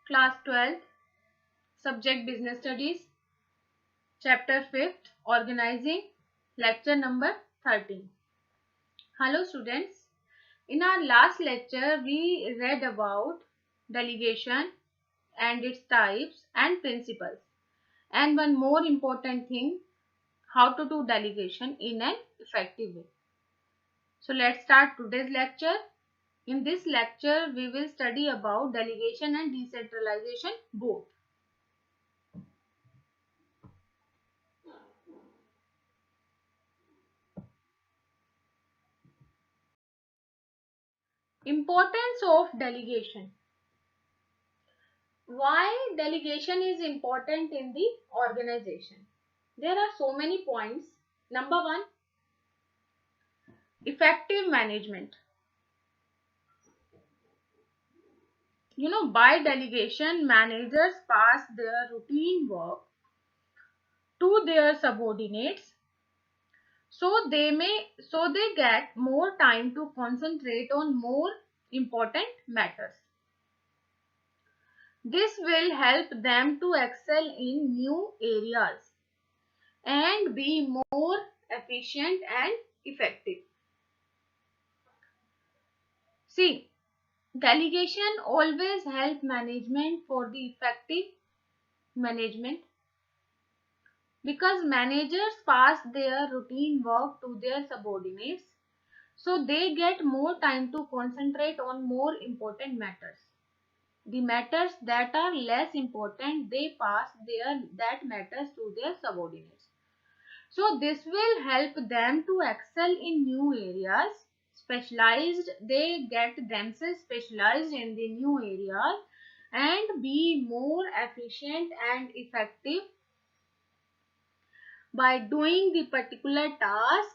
Class 12th, Subject Business Studies, Chapter 5th, Organizing, Lecture number 13. Hello students. In our last lecture, we read about delegation and its types and principles. And one more important thing, how to do delegation in an effective way. So let's start today's lecture. In this lecture, we will study about delegation and decentralization both. Importance of delegation. Why delegation is important in the organization? There are so many points. Number one, effective management. By delegation, managers pass their routine work to their subordinates, so they get more time to concentrate on more important matters. This will help them to excel in new areas and be more efficient and effective. See, delegation always help management for the effective management, because managers pass their routine work to their subordinates, so they get more time to concentrate on more important matters. The matters that are less important, they pass that matters to their subordinates. So this will help them to excel in new areas. They get themselves specialized in the new areas and be more efficient and effective by doing the particular task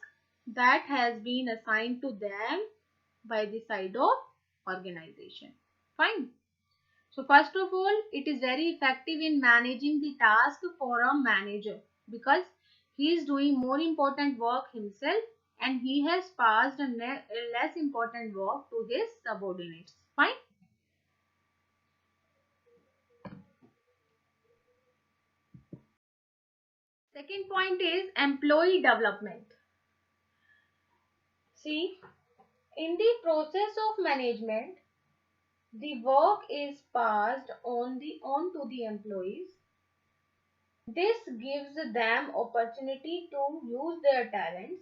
that has been assigned to them by the side of organization. Fine. So first of all, it is very effective in managing the task for a manager, because he is doing more important work himself and he has passed a less important work to his subordinates. Fine. Second point is employee development. See, in the process of management, the work is passed on to the employees. This gives them opportunity to use their talents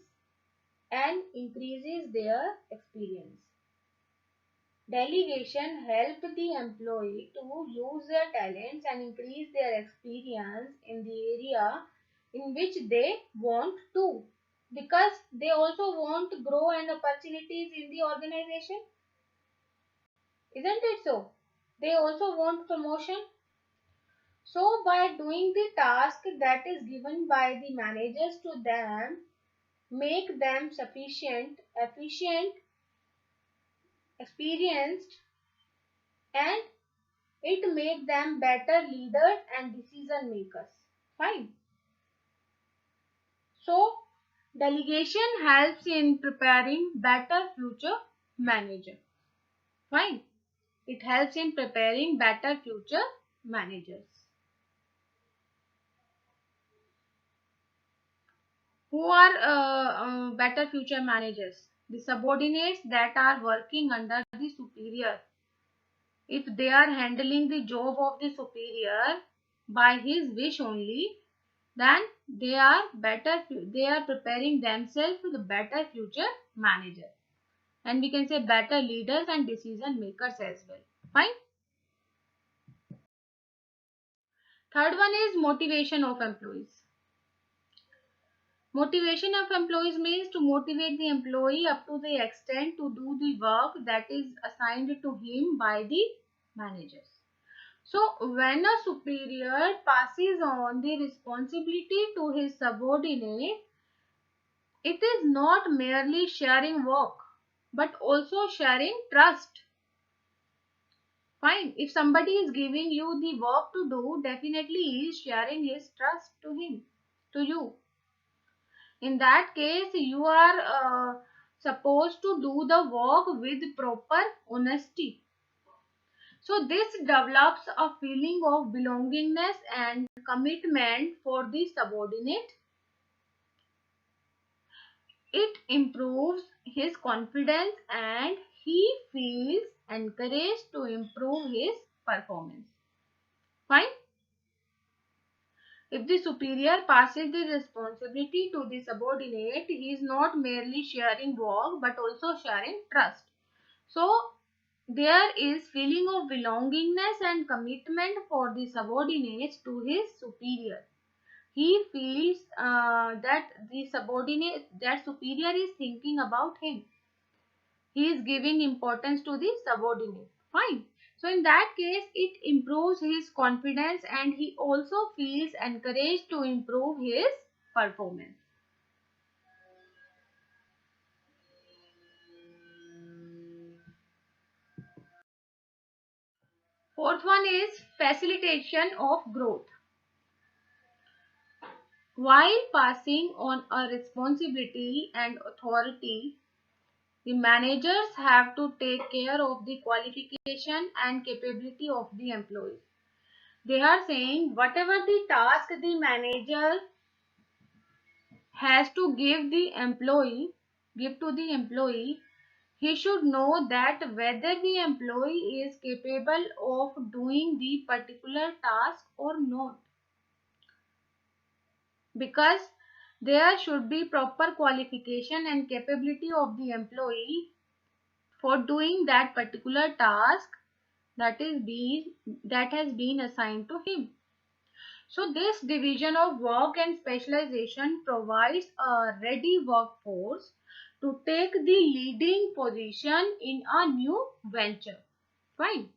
and increases their experience. Delegation helps the employee to use their talents and increase their experience in the area in which they want to, because they also want to grow and opportunities in the organization. Isn't it so? They also want promotion. So by doing the task that is given by the managers to them, make them sufficient, efficient, experienced, and it make them better leaders and decision makers. Fine. So delegation helps in preparing better future manager. Fine. It helps in preparing better future managers. Who are better future managers? The subordinates that are working under the superior. If they are handling the job of the superior by his wish only, then they are preparing themselves for the better future manager, and we can say better leaders and decision makers as well. Fine. Third one is motivation of employees. Motivation of employees means to motivate the employee up to the extent to do the work that is assigned to him by the managers. So when a superior passes on the responsibility to his subordinate, it is not merely sharing work, but also sharing trust. Fine. If somebody is giving you the work to do, definitely he is sharing his trust to you. In that case, you are supposed to do the work with proper honesty. So this develops a feeling of belongingness and commitment for the subordinate. It improves his confidence and he feels encouraged to improve his performance. Fine. If the superior passes the responsibility to the subordinate, he is not merely sharing work but also sharing trust. So there is feeling of belongingness and commitment for the subordinates to his superior. He feels that that superior is thinking about him. He is giving importance to the subordinate. Fine. So in that case, it improves his confidence and he also feels encouraged to improve his performance. Fourth one is facilitation of growth. While passing on a responsibility and authority, the managers have to take care of the qualification and capability of the employees. They are saying whatever the task the manager has to give to the employee, he should know that whether the employee is capable of doing the particular task or not, because there should be proper qualification and capability of the employee for doing that particular task that has been assigned to him. So this division of work and specialization provides a ready workforce to take the leading position in a new venture. Fine.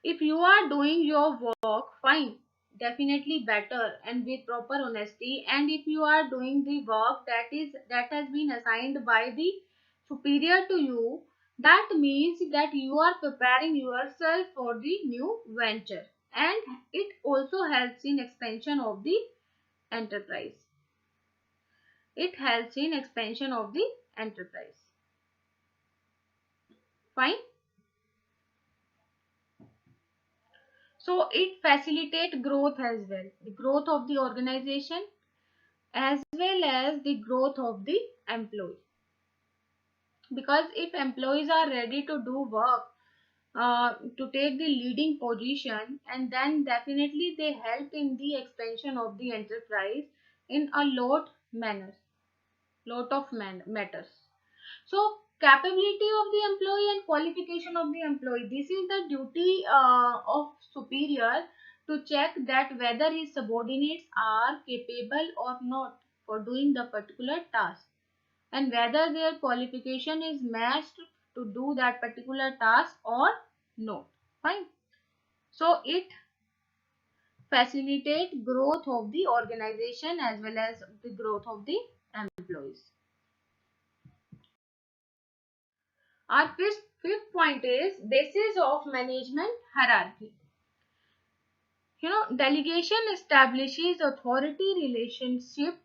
If you are doing your work, fine, definitely better and with proper honesty. And if you are doing the work that has been assigned by the superior to you, that means that you are preparing yourself for the new venture, and it also helps in expansion of the enterprise. It helps in expansion of the enterprise. Fine. So it facilitates growth as well, the growth of the organization as well as the growth of the employee. Because if employees are ready to do work, to take the leading position, and then definitely they help in the expansion of the enterprise in a lot of matters. So capability of the employee and qualification of the employee, this is the duty of superior to check that whether his subordinates are capable or not for doing the particular task, and whether their qualification is matched to do that particular task or no. Fine. So it facilitates growth of the organization as well as the growth of the employees. Our fifth point is basis of management hierarchy. Delegation establishes authority relationships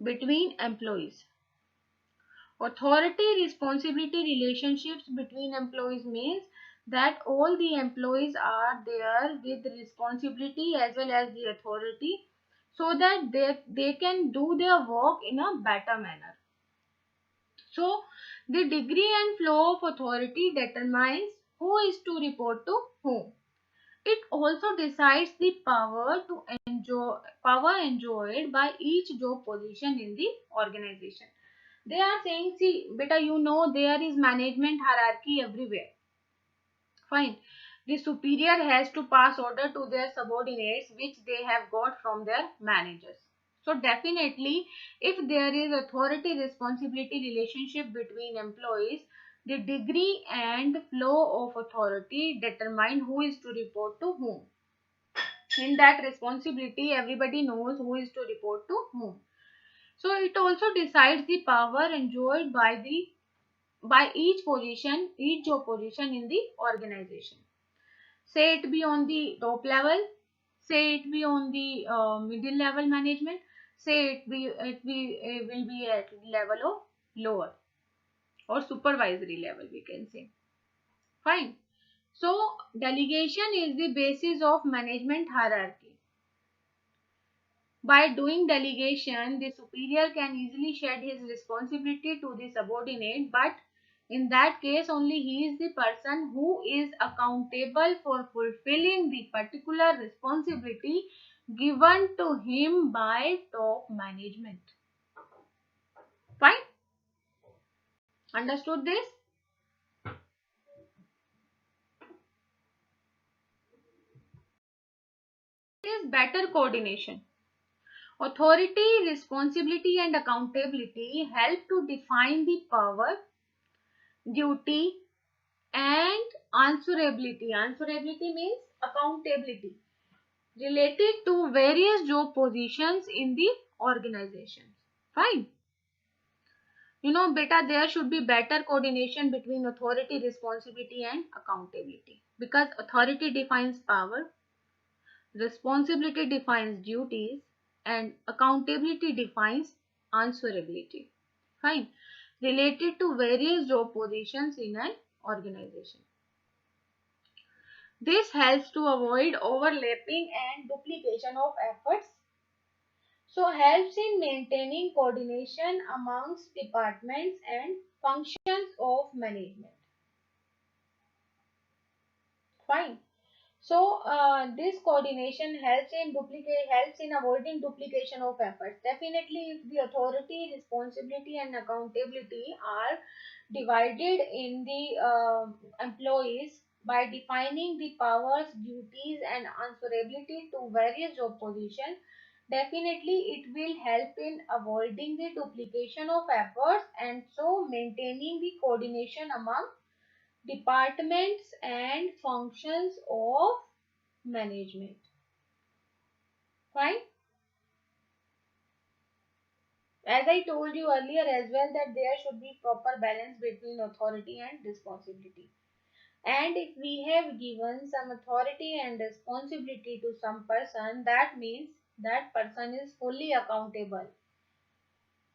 between employees. Authority responsibility relationships between employees means that all the employees are there with responsibility as well as the authority, so that they can do their work in a better manner. So the degree and flow of authority determines who is to report to whom. It also decides the power enjoyed by each job position in the organization. They are saying, see, beta, there is management hierarchy everywhere. Fine. The superior has to pass order to their subordinates, which they have got from their managers. So definitely, if there is authority responsibility relationship between employees, the degree and flow of authority determine who is to report to whom. In that responsibility, everybody knows who is to report to whom. So it also decides the power enjoyed by each job position in the organization. Say it be on the top level, say it be on the middle level management, say it will be at level of lower or supervisory level, we can say. Fine. So delegation is the basis of management hierarchy. By doing delegation, the superior can easily shed his responsibility to the subordinate, but in that case only he is the person who is accountable for fulfilling the particular responsibility given to him by top management. Fine? Understood this? Is better coordination. Authority, responsibility and accountability help to define the power, duty and answerability. Answerability means accountability related to various job positions in the organization. Fine. You know, beta, there should be better coordination between authority, responsibility and accountability, because authority defines power, responsibility defines duties and accountability defines answerability. Fine. Related to various job positions in an organization. This helps to avoid overlapping and duplication of efforts. So helps in maintaining coordination amongst departments and functions of management. Fine. So this coordination helps in avoiding duplication of efforts. Definitely, if the authority, responsibility, and accountability are divided in the employees by defining the powers, duties, and answerability to various job positions, definitely it will help in avoiding the duplication of efforts and so maintaining the coordination among departments and functions of management. Fine. As I told you earlier as well that there should be proper balance between authority and responsibility. And if we have given some authority and responsibility to some person, that means that person is fully accountable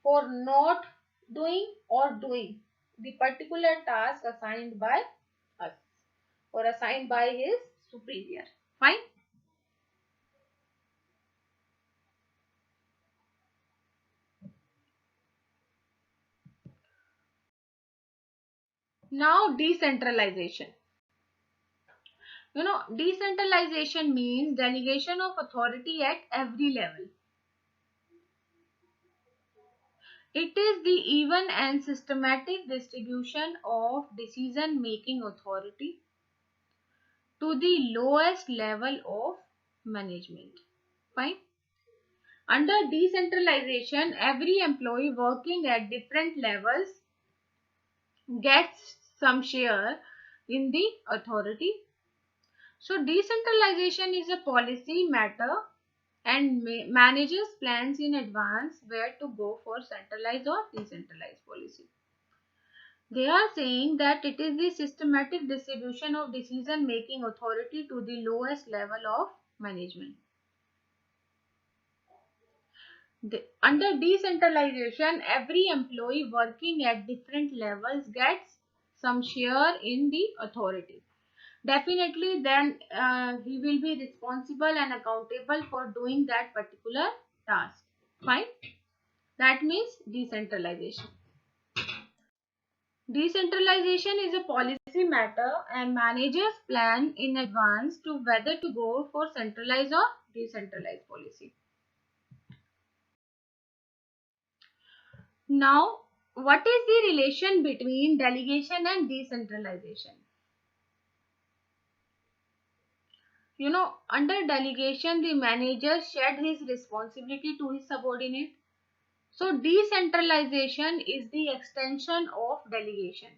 for not doing or doing the particular task assigned by us or assigned by his superior. Fine. Now decentralization. You know, decentralization means delegation of authority at every level. It is the even and systematic distribution of decision making authority to the lowest level of management. Fine. Under decentralization, every employee working at different levels gets some share in the authority. So decentralization is a policy matter and managers plans in advance where to go for centralized or decentralized policy. They are saying that it is the systematic distribution of decision making authority to the lowest level of management. Under decentralization, every employee working at different levels gets some share in the authority. Definitely, then he will be responsible and accountable for doing that particular task. Fine. That means decentralization. Decentralization is a policy matter and managers plan in advance to whether to go for centralized or decentralized policy. Now, what is the relation between delegation and decentralization? You know, under delegation, the manager shed his responsibility to his subordinate. So, decentralization is the extension of delegation.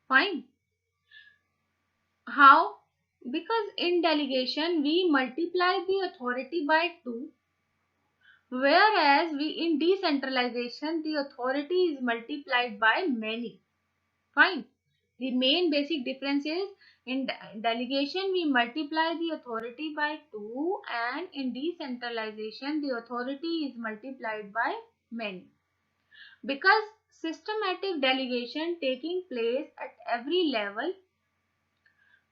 Fine. How? Because in delegation, we multiply the authority by 2, whereas in decentralization, the authority is multiplied by many. Fine. The main basic difference is in delegation we multiply the authority by 2 and in decentralization the authority is multiplied by many. Because systematic delegation taking place at every level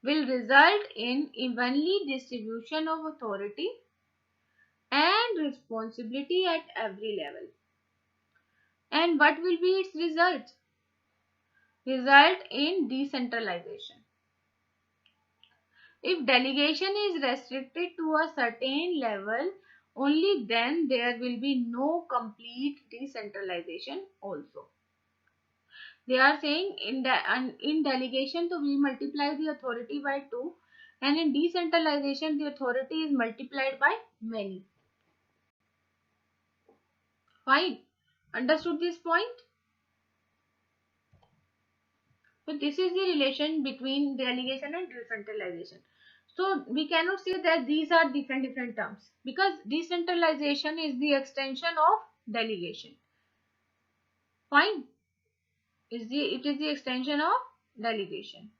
will result in evenly distribution of authority and responsibility at every level. And what will be its result? Result in decentralization. If delegation is restricted to a certain level, only then there will be no complete decentralization also. They are saying in delegation, so we multiply the authority by 2, and in decentralization the authority is multiplied by many. Fine. Understood this point? So this is the relation between delegation and decentralization. So we cannot say that these are different terms, because decentralization is the extension of delegation. Fine. It is the extension of delegation.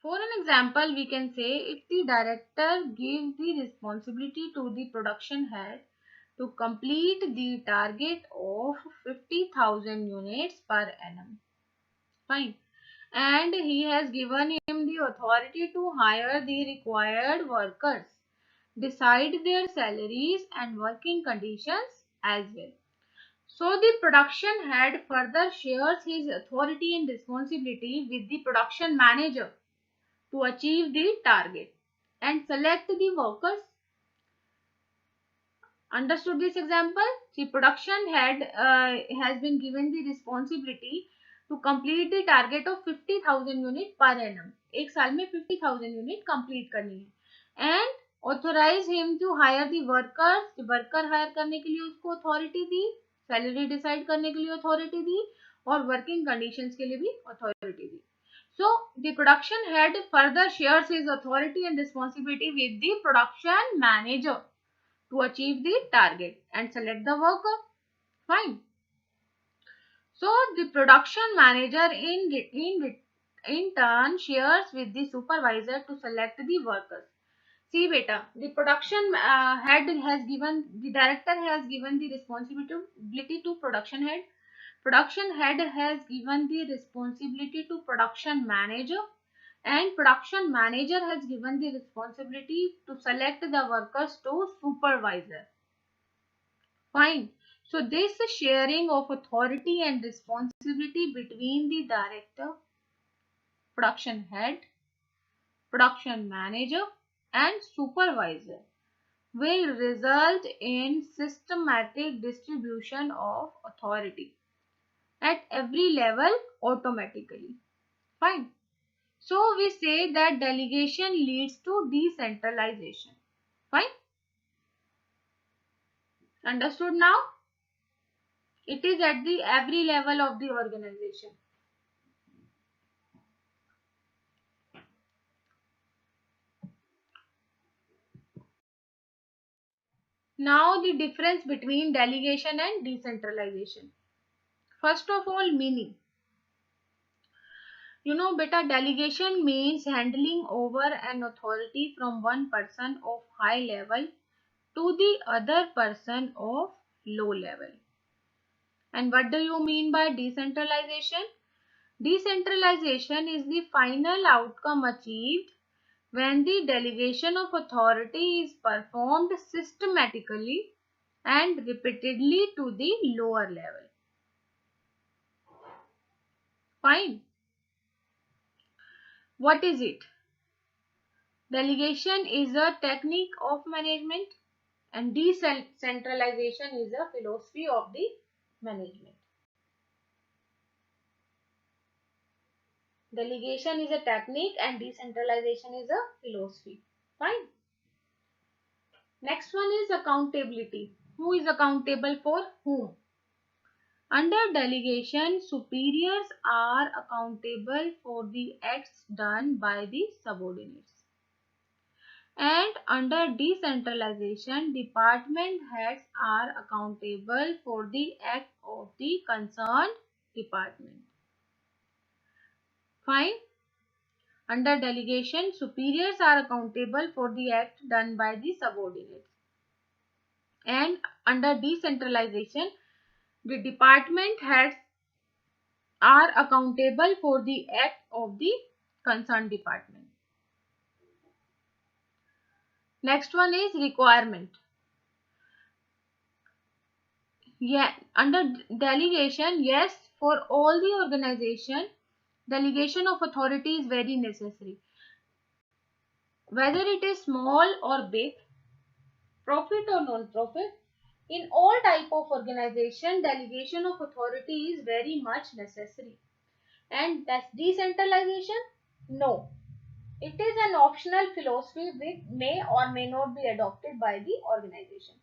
For an example, we can say if the director gives the responsibility to the production head to complete the target of 50,000 units per annum. Fine. And he has given him the authority to hire the required workers, decide their salaries and working conditions as well. So the production head further shares his authority and responsibility with the production manager to achieve the target and select the workers. Understood this example? The production head has been given the responsibility to complete the target of 50,000 unit पर annum. एक साल में 50,000 unit complete करनी है, and authorize him to hire the workers. Worker hire करने के लिए उसको अथॉरिटी दी, सैलरी डिसाइड करने के लिए अथॉरिटी दी, और वर्किंग कंडीशंस के लिए भी authority the. So the production head further shares his authority and responsibility with the production manager to achieve the target and select the worker. Fine. So the production manager in turn shares with the supervisor to select the workers. See beta, the production head has given, the director has given the responsibility to production head. Production head has given the responsibility to production manager, and production manager has given the responsibility to select the workers to supervisor. Fine. So this sharing of authority and responsibility between the director, production head, production manager and supervisor will result in systematic distribution of authority at every level automatically. Fine. So we say that delegation leads to decentralization. Fine. Understood now? It is at the every level of the organization. Now the difference between delegation and decentralization. First of all, meaning. You know beta, delegation means handling over an authority from one person of high level to the other person of low level. And what do you mean by decentralization? Decentralization is the final outcome achieved when the delegation of authority is performed systematically and repeatedly to the lower level. Fine. What is it? Delegation is a technique of management and decentralization is a philosophy of the management. Delegation is a technique and decentralization is a philosophy. Fine. Next one is accountability. Who is accountable for whom? Under delegation, superiors are accountable for the acts done by the subordinates. And under decentralization, department heads are accountable for the act of the concerned department. Fine. Under delegation, superiors are accountable for the act done by the subordinates. And under decentralization, the department heads are accountable for the act of the concerned department. Next one is requirement. Yeah, under delegation, yes, for all the organization, delegation of authority is very necessary. Whether it is small or big, profit or non-profit, in all type of organization, delegation of authority is very much necessary. And that's decentralization? No. It is an optional philosophy which may or may not be adopted by the organization.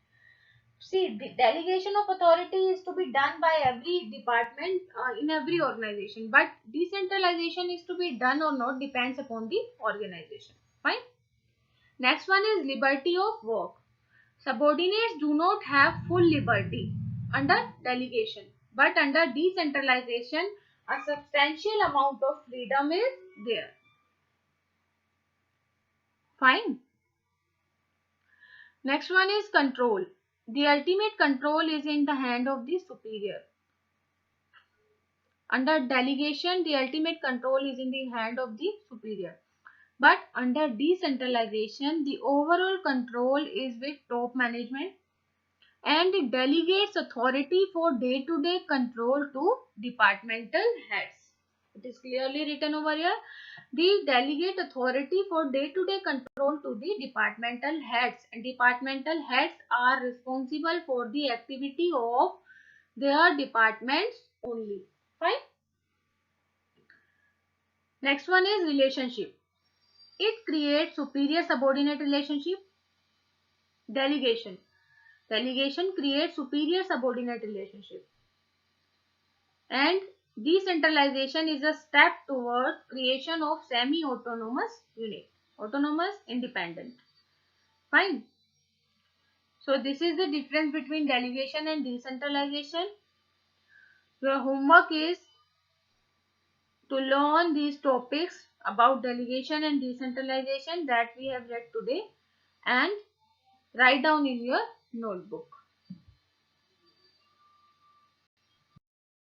See, the delegation of authority is to be done by every department in every organization, but decentralization is to be done or not depends upon the organization. Fine. Next one is liberty of work. Subordinates do not have full liberty under delegation, but under decentralization, a substantial amount of freedom is there. Fine. Next one is control. The ultimate control is in the hand of the superior. Under delegation, the ultimate control is in the hand of the superior. But under decentralization, the overall control is with top management, and it delegates authority for day-to-day control to departmental heads. It is clearly written over here. They delegate authority for day-to-day control to the departmental heads, and departmental heads are responsible for the activity of their departments only. Fine. Next one is relationship. It creates superior subordinate relationship. Delegation. Delegation creates superior subordinate relationship. And decentralization is a step towards creation of semi-autonomous unit. Autonomous, independent. Fine. So this is the difference between delegation and decentralization. Your homework is to learn these topics about delegation and decentralization that we have read today and write down in your notebook.